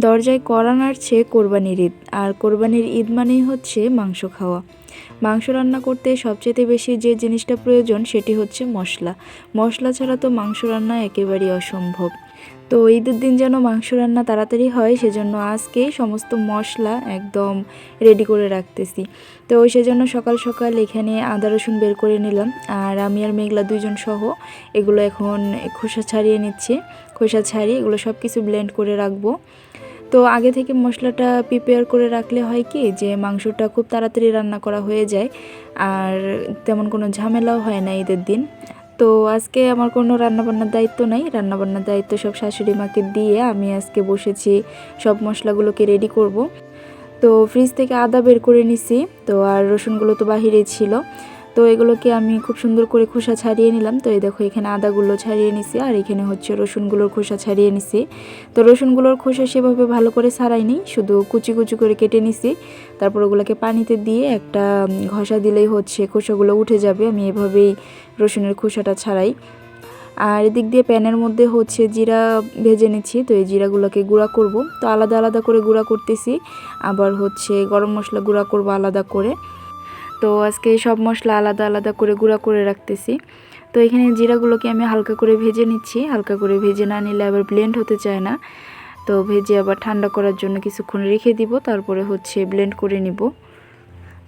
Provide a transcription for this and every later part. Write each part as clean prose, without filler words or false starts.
দরজায় কড়া নাড়ছে কোরবানির ঈদ। আর কোরবানির ঈদ মানেই হচ্ছে মাংস খাওয়া। মাংস রান্না করতে সবচেয়ে বেশি যে জিনিসটা প্রয়োজন সেটি হচ্ছে মশলা। মশলা ছাড়া তো মাংস রান্না একেবারেই অসম্ভব। তো ঈদের দিন যেন মাংস রান্না তাড়াতাড়ি হয় সেজন্য আজকেই সমস্ত মশলা একদম রেডি করে রাখতেছি। তো সেজন্য সকাল সকাল এখানে আদা রসুন বের করে নিলাম, আর আমি আর মেঘলা দুইজন সহ এগুলো এখন খোসা ছাড়িয়ে নিচ্ছি। খোসা ছাড়িয়ে এগুলো সব কিছু ব্লেন্ড করে রাখবো। তো আগে থেকে মশলাটা প্রিপেয়ার করে রাখলে হয় কি যে মাংসটা খুব তাড়াতাড়ি রান্না করা হয়ে যায়, আর তেমন কোনো ঝামেলাও হয় না ঈদের দিন। তো আজকে আমার কোনো রান্নাবান্নার দায়িত্ব নাই, রান্নাবান্নার দায়িত্ব সব শাশুড়ি মাকে দিয়ে আমি আজকে বসেছি সব মশলাগুলোকে রেডি করব। তো ফ্রিজ থেকে আদা বের করে নিছি, তো আর রসুনগুলো তো বাহিরেই ছিল। তো এগুলোকে আমি খুব সুন্দর করে খোসা ছাড়িয়ে নিলাম। তো এই দেখো এখানে আদাগুলো ছাড়িয়ে নিছি, আর এখানে হচ্ছে রসুনগুলোর খোসা ছাড়িয়ে নিছি। তো রসুনগুলোর খোসা সেভাবে ভালো করে ছাড়াইনি, শুধু কুচি কুচি করে কেটে নিছি। তারপর ওগুলোকে পানিতে দিয়ে একটা ঘষা দিলেই হচ্ছে খোসাগুলো উঠে যাবে। আমি এভাবেই রসুনের খোসাটা ছাড়াই। আর এদিক দিয়ে প্যানের মধ্যে হচ্ছে জিরা ভেজে নিচ্ছি। তো এই জিরাগুলোকে গুঁড়া করব, তো আলাদা আলাদা করে গুঁড়া করতেছি। আবার হচ্ছে গরম মশলা গুঁড়া করব আলাদা করে। তো আজকে সব মশলা আলাদা আলাদা করে গুঁড়া করে রাখতেছি। তো এখানে জিরাগুলোকে আমি হালকা করে ভেজে নিচ্ছি। হালকা করে ভেজে না নিলে আবার ব্লেন্ড হতে চায় না। তো ভেজে আবার ঠান্ডা করার জন্য কিছুক্ষণ রেখে দিব, তারপরে হচ্ছে ব্লেন্ড করে নিব।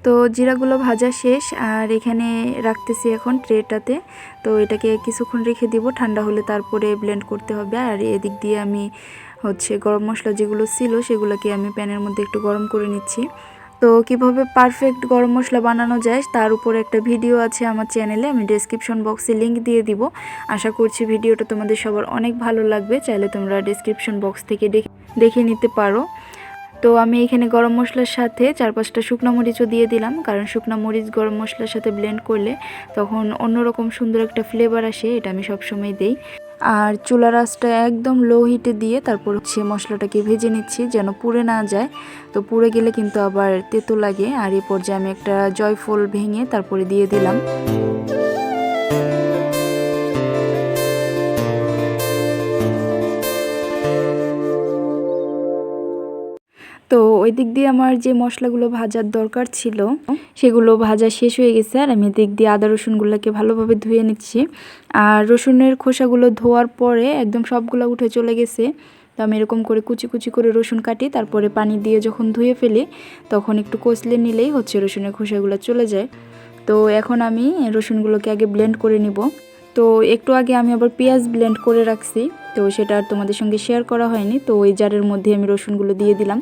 তো জিরাগুলো ভাজা শেষ, আর এখানে রাখতেছি এখন ট্রেটাতে। তো এটাকে কিছুক্ষণ রেখে দিব, ঠান্ডা হলে তারপরে ব্লেন্ড করতে হবে। আর এদিক দিয়ে আমি হচ্ছে গরম মশলা যেগুলো ছিল সেগুলোকে আমি প্যানের মধ্যে একটু গরম করে নিচ্ছি। তো কিভাবে পারফেক্ট গরম মশলা বানানো যায় তার উপর একটা ভিডিও আছে আমার চ্যানেলে, আমি ডেসক্রিপশন বক্সে লিংক দিয়ে দিব। আশা করছি ভিডিওটা তোমাদের সবার অনেক ভালো লাগবে, চাইলে তোমরা ডেসক্রিপশন বক্স থেকে দেখে নিতে পারো। তো আমি এখানে গরম মশলার সাথে 4-5টা শুকনো মরিচও দিয়ে দিলাম, কারণ শুকনো মরিচ গরম মশলার সাথে ব্লেন্ড করলে তখন অন্যরকম সুন্দর একটা ফ্লেভার আসে, এটা আমি সবসময় দেই। আর চুলার আঁচটা একদম লো হিটে দিয়ে তারপর হচ্ছে মশলাটাকে ভেজে নিচ্ছি যেন পুড়ে না যায়। তো পুড়ে গেলে কিন্তু আবার তেতো লাগে। আর এই পর্যায়ে আমি একটা জয়ফল ভেঙে তারপরে দিয়ে দিলাম। তো ওই দিক দিয়ে আমার যে মশলাগুলো ভাজার দরকার ছিল সেগুলো ভাজা শেষ হয়ে গেছে, আর আমি দিক দিয়ে আদা রসুনগুলোকে ভালোভাবে ধুয়ে নিচ্ছি। আর রসুনের খোসাগুলো ধোয়ার পরে একদম সবগুলো উঠে চলে গেছে। তো আমি এরকম করে কুচি কুচি করে রসুন কাটি, তারপরে পানি দিয়ে যখন ধুয়ে ফেলি তখন একটু কষলে নিলেই হচ্ছে রসুনের খোসাগুলো চলে যায়। তো এখন আমি রসুনগুলোকে আগে ব্লেন্ড করে নিব। তো একটু আগে আমি আবার পেঁয়াজ ব্লেন্ড করে রাখছি, তো সেটা আর তোমাদের সঙ্গে শেয়ার করা হয়নি। তো ওই জারের মধ্যে আমি রসুনগুলো দিয়ে দিলাম।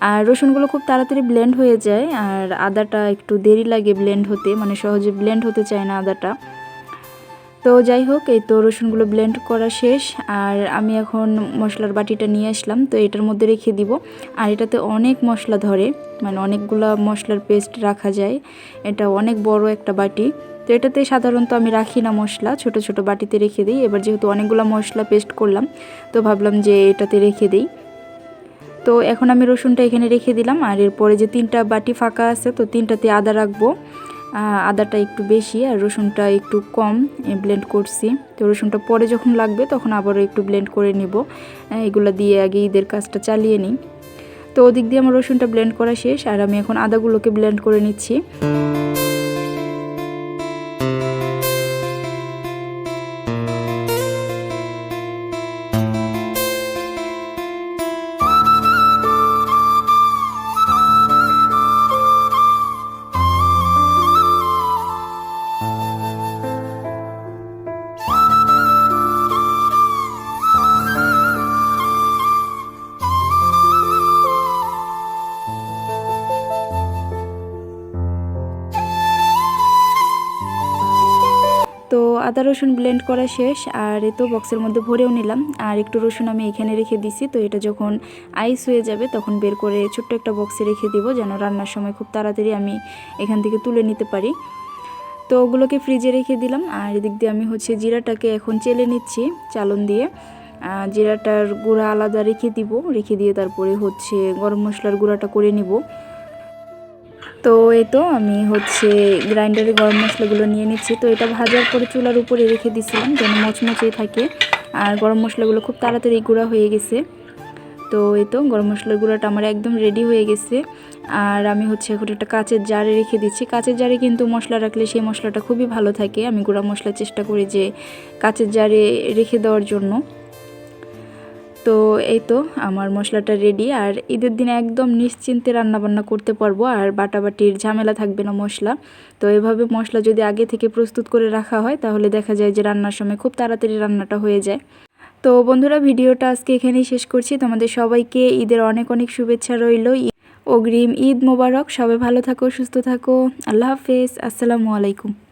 আর রসুনগুলো খুব তাড়াতাড়ি ব্লেন্ড হয়ে যায়, আর আদাটা একটু দেরি লাগে ব্লেন্ড হতে, মানে সহজে ব্লেন্ড হতে চায় না আদাটা। তো যাই হোক, এই তো রসুনগুলো ব্লেন্ড করা শেষ। আর আমি এখন মশলার বাটিটা নিয়ে আসলাম, তো এটার মধ্যে রেখে দিব। আর এটাতে অনেক মশলা ধরে, মানে অনেকগুলো মশলার পেস্ট রাখা যায়। এটা অনেক বড় একটা বাটি। তো এটাতে সাধারণত আমি রাখি না মশলা, ছোট ছোট বাটিতে রেখে দিই। এবার যেহেতু অনেকগুলো মশলা পেস্ট করলাম, তো ভাবলাম যে এটাতে রেখে দিই। তো এখন আমি রসুনটা এখানে রেখে দিলাম। আর এরপরে যে 3টা বাটি ফাঁকা আছে, তো 3টাতে আদা রাখবো। আদাটা একটু বেশি আর রসুনটা একটু কম ব্লেন্ড করছি। তো রসুনটা পরে যখন লাগবে তখন আবারও একটু ব্লেন্ড করে নিব। এগুলো দিয়ে আগে ঈদের কাজটা চালিয়ে নিই। তো ওদিক দিয়ে আমার রসুনটা ব্লেন্ড করা শেষ, আর আমি এখন আদাগুলোকে ব্লেন্ড করে নিচ্ছি। তো আদা রসুন ব্লেন্ড করা শেষ, আর এই তো বক্সের মধ্যে ভরেও নিলাম। আর একটু রসুন আমি এখানে রেখে দিছি, তো এটা যখন আইস হয়ে যাবে তখন বের করে ছোট্ট একটা বক্সে রেখে দিব, যেন রান্নার সময় খুব তাড়াতাড়ি আমি এখান থেকে তুলে নিতে পারি। তো ওগুলোকে ফ্রিজে রেখে দিলাম। আর এদিক দিয়ে আমি হচ্ছে জিরাটাকে এখন চেলে নিচ্ছি চালন দিয়ে। জিরাটার গুঁড়া আলাদা রেখে দিব, রেখে দিয়ে তারপরে হচ্ছে গরম মশলার গুঁড়াটা করে নিব। তো এই তো আমি হচ্ছে গ্রাইন্ডারে গরম মশলাগুলো নিয়ে নিচ্ছি। তো এটা ভাজার পরে চুলার উপরে রেখে দিছিলাম যেন মচমচে থাকে, আর গরম মশলাগুলো খুব তাড়াতাড়ি গুঁড়া হয়ে গেছে। তো এই তো গরম মশলার গুঁড়াটা আমার একদম রেডি হয়ে গেছে। আর আমি হচ্ছে এখন একটা কাচের জারে রেখে দিচ্ছি। কাচের জারে কিন্তু মশলা রাখলে সেই মশলাটা খুবই ভালো থাকে। আমি গুঁড়া মশলা চেষ্টা করি যে কাচের জারে রেখে দেওয়ার জন্য। তো এই তো আমার মশলাটা রেডি। আর ঈদের দিনে একদম নিশ্চিন্তে রান্নাবান্না করতে পারবো, আর বাটাবাটির ঝামেলা থাকবে না মশলা। তো এভাবে মশলা যদি আগে থেকে প্রস্তুত করে রাখা হয় তাহলে দেখা যায় যে রান্নার সময় খুব তাড়াতাড়ি রান্নাটা হয়ে যায়। তো বন্ধুরা, ভিডিওটা আজকে এখানেই শেষ করছি। তোমাদের সবাইকে ঈদের অনেক অনেক শুভেচ্ছা রইল। অগ্রিম ঈদ মোবারক। সবাই ভালো থাকো, সুস্থ থাকো। আল্লাহ হাফেজ। আসসালামু আলাইকুম।